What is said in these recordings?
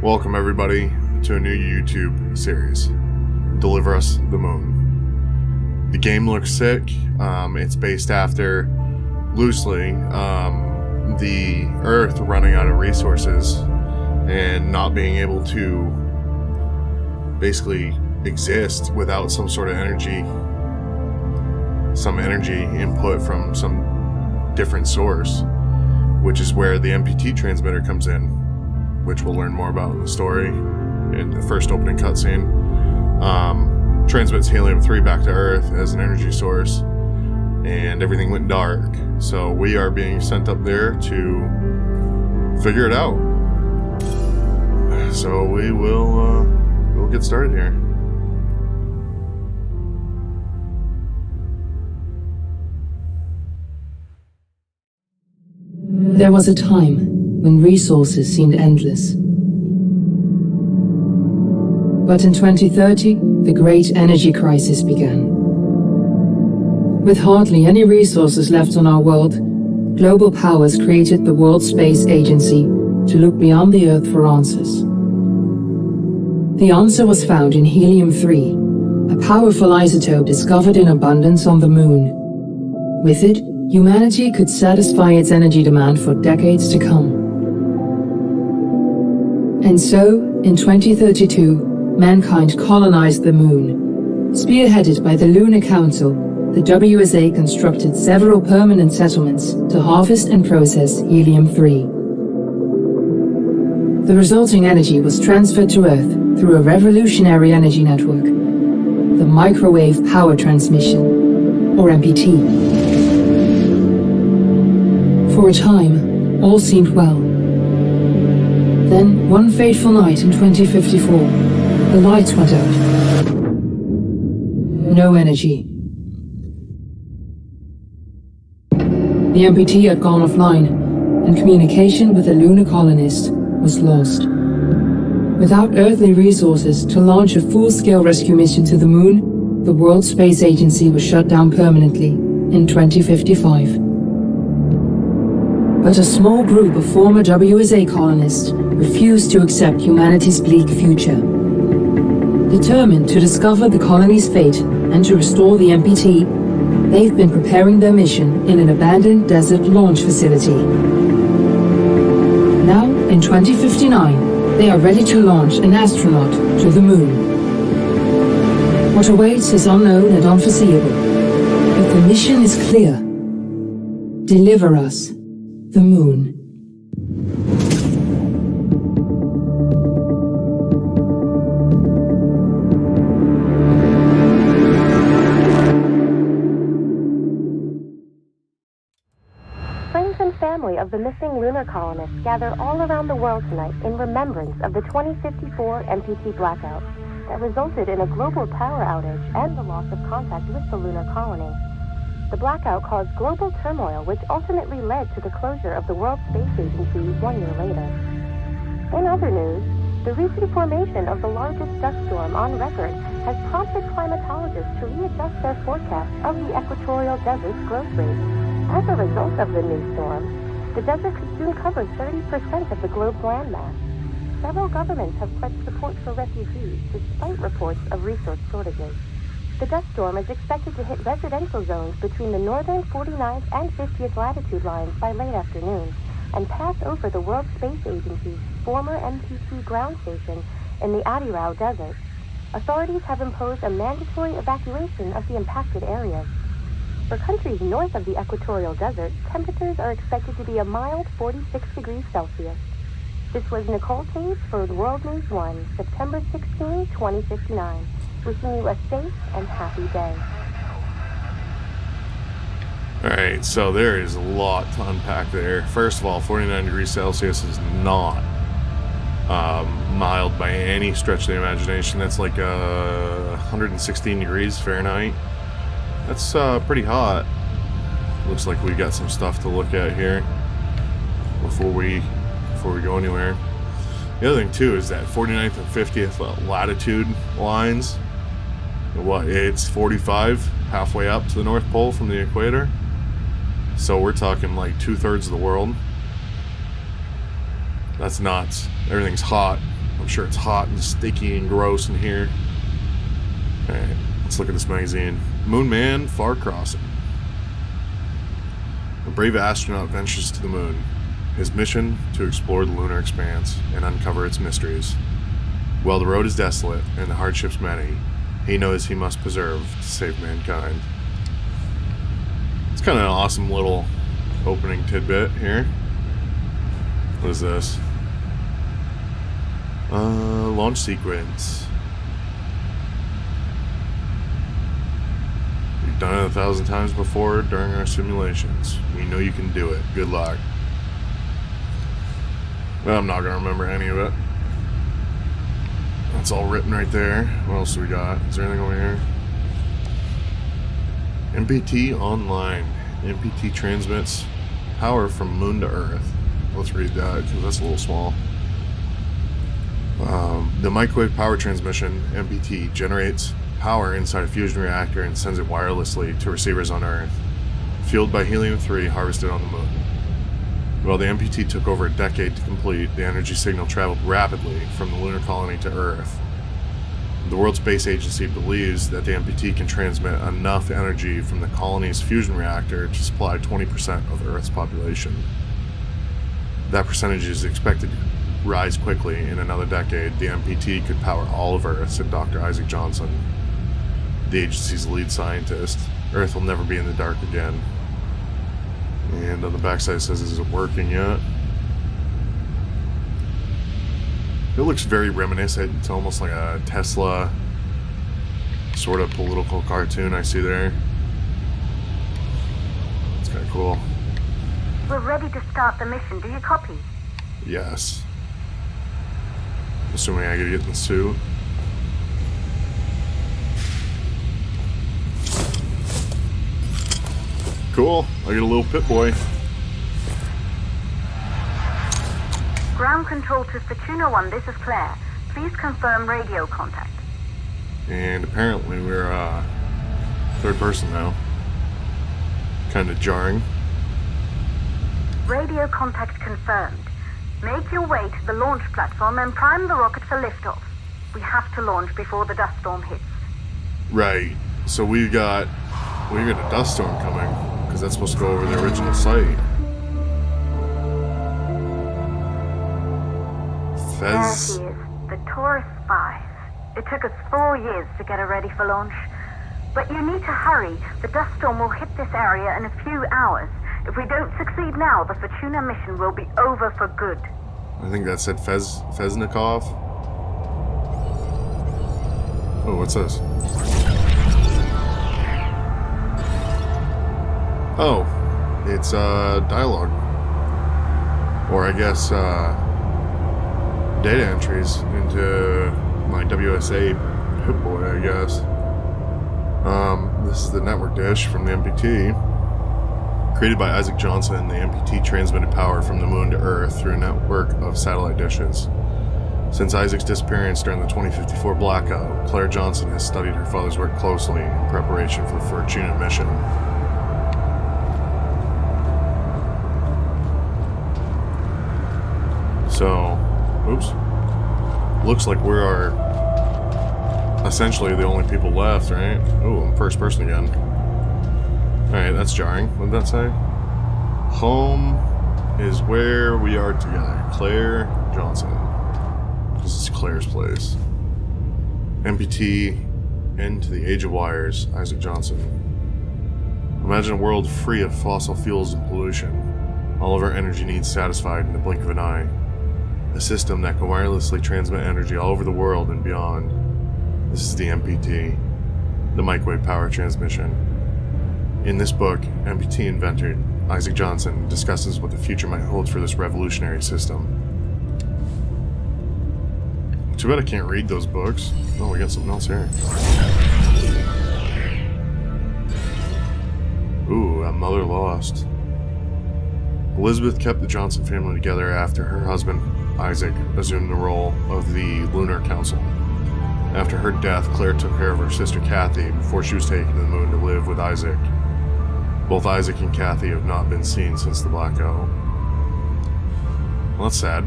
Welcome everybody to a new YouTube series, Deliver Us the Moon. The game looks sick. It's based after, loosely, the Earth running out of resources and not being able to basically exist without some sort of energy input from some different source, which is where the MPT transmitter comes in, which we'll learn more about in the story in the first opening cutscene. Transmits helium-3 back to Earth as an energy source, and everything went dark. So we are being sent up there to figure it out. So we'll get started here. There was a time when resources seemed endless. But in 2030, the great energy crisis began. With hardly any resources left on our world, global powers created the World Space Agency to look beyond the Earth for answers. The answer was found in helium-3, a powerful isotope discovered in abundance on the Moon. With it, humanity could satisfy its energy demand for decades to come. And so, in 2032, mankind colonized the Moon. Spearheaded by the Lunar Council, the WSA constructed several permanent settlements to harvest and process helium-3. The resulting energy was transferred to Earth through a revolutionary energy network, the Microwave Power Transmission, or MPT. For a time, all seemed well. Then, one fateful night in 2054, the lights went out. No energy. The MPT had gone offline, and communication with the lunar colonist was lost. Without earthly resources to launch a full-scale rescue mission to the Moon, the World Space Agency was shut down permanently in 2055. But a small group of former WSA colonists refused to accept humanity's bleak future. Determined to discover the colony's fate and to restore the MPT, they've been preparing their mission in an abandoned desert launch facility. Now, in 2059, they are ready to launch an astronaut to the Moon. What awaits is unknown and unforeseeable, but the mission is clear. Deliver us the Moon. Friends and family of the missing lunar colonists gather all around the world tonight in remembrance of the 2054 MPT blackout that resulted in a global power outage and the loss of contact with the lunar colony. The blackout caused global turmoil, which ultimately led to the closure of the World Space Agency 1 year later. In other news, the recent formation of the largest dust storm on record has prompted climatologists to readjust their forecast of the equatorial desert's growth rate. As a result of the new storm, the desert could soon cover 30% of the globe's landmass. Several governments have pledged support for refugees, despite reports of resource shortages. The dust storm is expected to hit residential zones between the northern 49th and 50th latitude lines by late afternoon and pass over the World Space Agency's former MPT ground station in the Adirau Desert. Authorities have imposed a mandatory evacuation of the impacted areas. For countries north of the equatorial desert, temperatures are expected to be a mild 46 degrees Celsius. This was Nicole Case for World News 1, September 16, 2059. Wishing you a safe and happy day. Alright, so there is a lot to unpack there. First of all, 49 degrees Celsius is not mild by any stretch of the imagination. That's like 116 degrees Fahrenheit. That's pretty hot. Looks like we got some stuff to look at here before we go anywhere. The other thing too is that 49th and 50th latitude lines. It's 45 halfway up to the North Pole from the equator. So we're talking like 2/3 of the world. That's nuts. Everything's hot I'm sure it's hot and sticky and gross in here. Alright, let's look at this magazine. Moon Man Far Crossing. A brave astronaut ventures to the moon. His mission, to explore the lunar expanse and uncover its mysteries. While the road is desolate and the hardships many, he knows he must preserve to save mankind. It's kind of an awesome little opening tidbit here. What is this? Launch sequence. We've done it 1,000 times before during our simulations. We know you can do it. Good luck. Well, I'm not going to remember any of it. That's all written right there. What else do we got? Is there anything over here? MPT Online. MPT transmits power from moon to Earth. Let's read that because that's a little small. The microwave power transmission, MPT, generates power inside a fusion reactor and sends it wirelessly to receivers on Earth, fueled by helium-3 harvested on the moon. While the MPT took over a decade to complete, the energy signal traveled rapidly from the lunar colony to Earth. The World Space Agency believes that the MPT can transmit enough energy from the colony's fusion reactor to supply 20% of Earth's population. That percentage is expected to rise quickly. In another decade, the MPT could power all of Earth, said Dr. Isaac Johnson, the agency's lead scientist. Earth will never be in the dark again. And on the backside it says, is it working yet? It looks very reminiscent. It's almost like a Tesla sort of political cartoon I see there. It's kind of cool. We're ready to start the mission. Do you copy? Yes. Assuming I gotta get in the suit. Cool. I get a little Pip-Boy. Ground control to FORTUNA 1, this is Claire. Please confirm radio contact. And apparently we're third person now. Kind of jarring. Radio contact confirmed. Make your way to the launch platform and prime the rocket for liftoff. We have to launch before the dust storm hits. Right. So we got a dust storm coming because that's supposed to go over the original site. There she is, the Taurus 5. It took us 4 years to get her ready for launch. But you need to hurry. The dust storm will hit this area in a few hours. If we don't succeed now, the FORTUNA mission will be over for good. I think that said Feznikov. Oh, what's this? Oh, it's dialogue. Or I guess data entries into my WSA Pip-Boy, I guess. This is the network dish from the MPT. Created by Isaac Johnson, the MPT transmitted power from the moon to Earth through a network of satellite dishes. Since Isaac's disappearance during the 2054 blackout, Claire Johnson has studied her father's work closely in preparation for the FORTUNA mission. So, oops. Looks like we are essentially the only people left, right? Oh, I'm first person again. Alright, that's jarring. What did that say? Home is where we are together. Claire Johnson. This is Claire's place. MPT, end to the age of wires. Isaac Johnson. Imagine a world free of fossil fuels and pollution. All of our energy needs satisfied in the blink of an eye. A system that can wirelessly transmit energy all over the world and beyond. This is the MPT, the microwave power transmission. In this book, MPT inventor Isaac Johnson discusses what the future might hold for this revolutionary system. Too bad I can't read those books. Oh, we got something else here. Ooh, a mother lost. Elizabeth kept the Johnson family together after her husband, Isaac, assumed the role of the Lunar Council. After her death, Claire took care of her sister Kathy before she was taken to the moon to live with Isaac. Both Isaac and Kathy have not been seen since the blackout. Well, that's sad.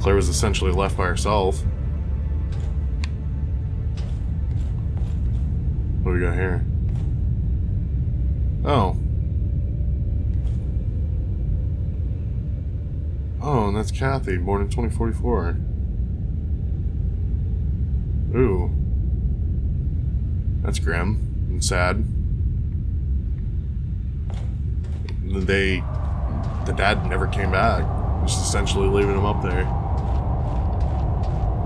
Claire was essentially left by herself. What do we got here? Oh. Oh, and that's Kathy, born in 2044. Ooh. That's grim and sad. The dad never came back. Just essentially leaving him up there.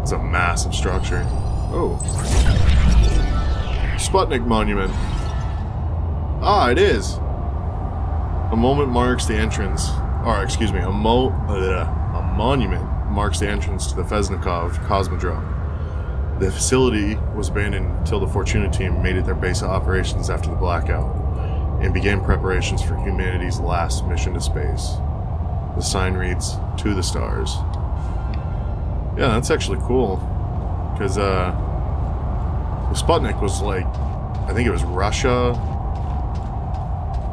It's a massive structure. Oh. Sputnik Monument. Ah, it is. A moment marks the entrance. Or, excuse me, a monument marks the entrance to the Vesnikov Cosmodrome. The facility was abandoned until the Fortuna team made it their base of operations after the blackout and began preparations for humanity's last mission to space. The sign reads, "To the stars." Yeah, that's actually cool. Because, Sputnik was like, I think it was Russia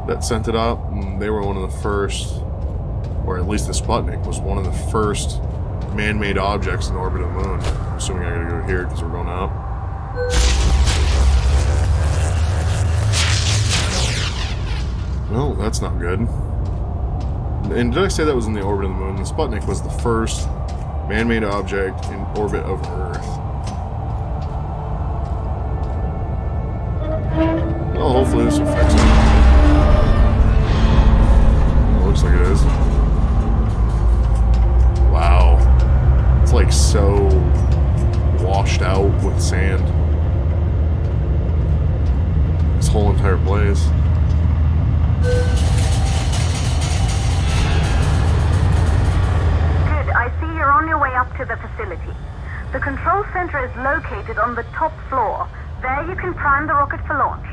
that sent it up, and they were one of the first, or at least the Sputnik was one of the first man-made objects in orbit of the moon. I'm assuming I gotta go here because we're going up. Well, that's not good. And did I say that was in the orbit of the moon? The Sputnik was the first man-made object in orbit of Earth. Well, hopefully this will fix it. It looks like it is. Wow. It's like so washed out with sand. This whole entire place. Good, I see you're on your way up to the facility. The control center is located on the top floor. There you can prime the rocket for launch.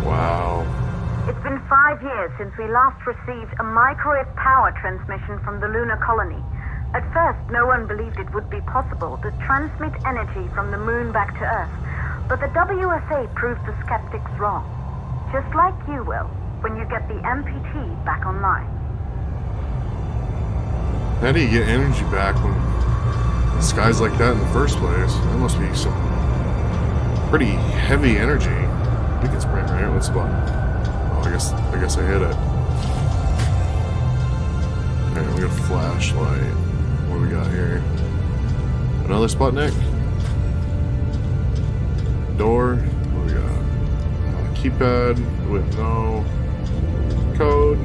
Wow. It's been 5 years since we last received a microwave power transmission from the lunar colony. At first, no one believed it would be possible to transmit energy from the moon back to Earth. But the WSA proved the skeptics wrong. Just like you will, when you get the MPT back online. How do you get energy back when the sky's like that in the first place? That must be some pretty heavy energy. I think it's sprint, right? What's the button? Oh, I guess I hit it. Alright, we got a flashlight. What do we got here? Another Sputnik? Door? What do we got? Keypad with no code.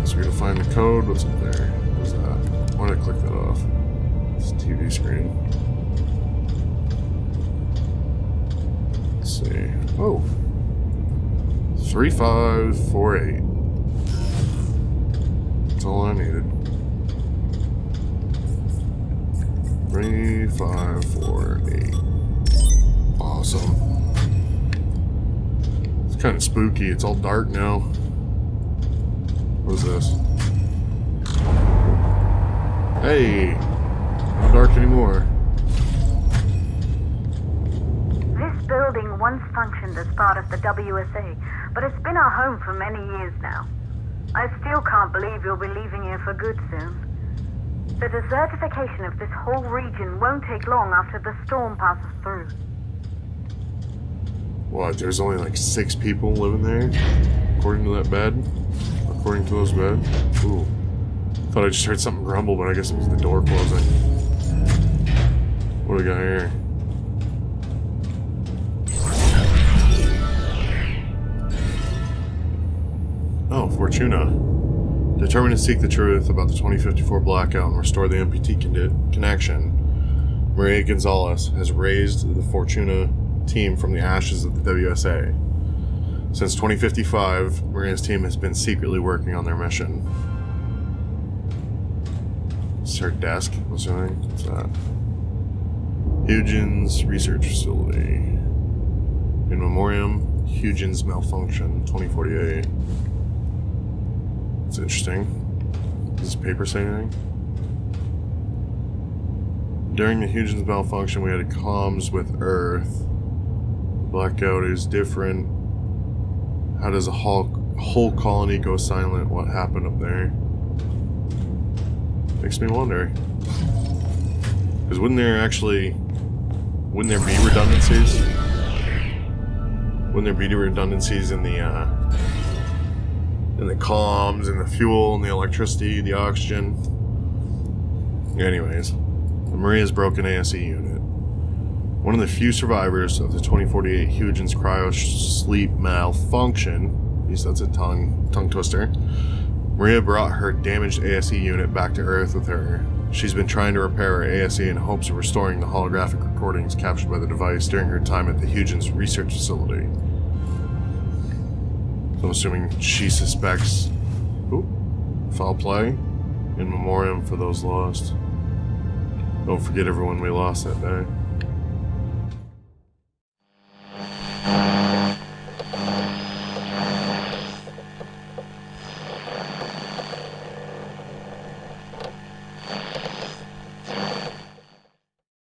So we're gonna find the code. What's up there? What's that? Why did I click that off? It's a TV screen. Let's see. Oh. 3548. That's all I needed. 3548. Awesome. It's kind of spooky. It's all dark now. What is this? Hey! Not dark anymore. This building once functioned as part of the WSA, but it's been our home for many years now. I still can't believe you'll be leaving here for good soon. The desertification of this whole region won't take long after the storm passes through. What, there's only like 6 people living there? According to that bed? According to those beds? Ooh. Thought I just heard something grumble, but I guess it was the door closing. What do we got here? Oh, Fortuna. Determined to seek the truth about the 2054 blackout and restore the MPT connection, Maria Gonzalez has raised the Fortuna team from the ashes of the WSA. Since 2055, Maria's team has been secretly working on their mission. It's her desk, I'm assuming. What's that? Huygens Research Facility. In memoriam, Huygens malfunction, 2048. That's interesting. Does this paper say anything? During the Huygens malfunction, we had comms with Earth. Blackout is different. How does a whole colony go silent? What happened up there? Makes me wonder. Because wouldn't there be redundancies? Wouldn't there be redundancies in the comms, in the fuel, in the electricity, the oxygen? Anyways, the Maria's broken ASE unit. One of the few survivors of the 2048 Huygens cryo sleep malfunction, at least that's a tongue twister, Maria brought her damaged ASE unit back to Earth with her. She's been trying to repair her ASE in hopes of restoring the holographic recordings captured by the device during her time at the Huygens research facility. So I'm assuming she suspects foul play in memoriam for those lost. Don't forget everyone we lost that day.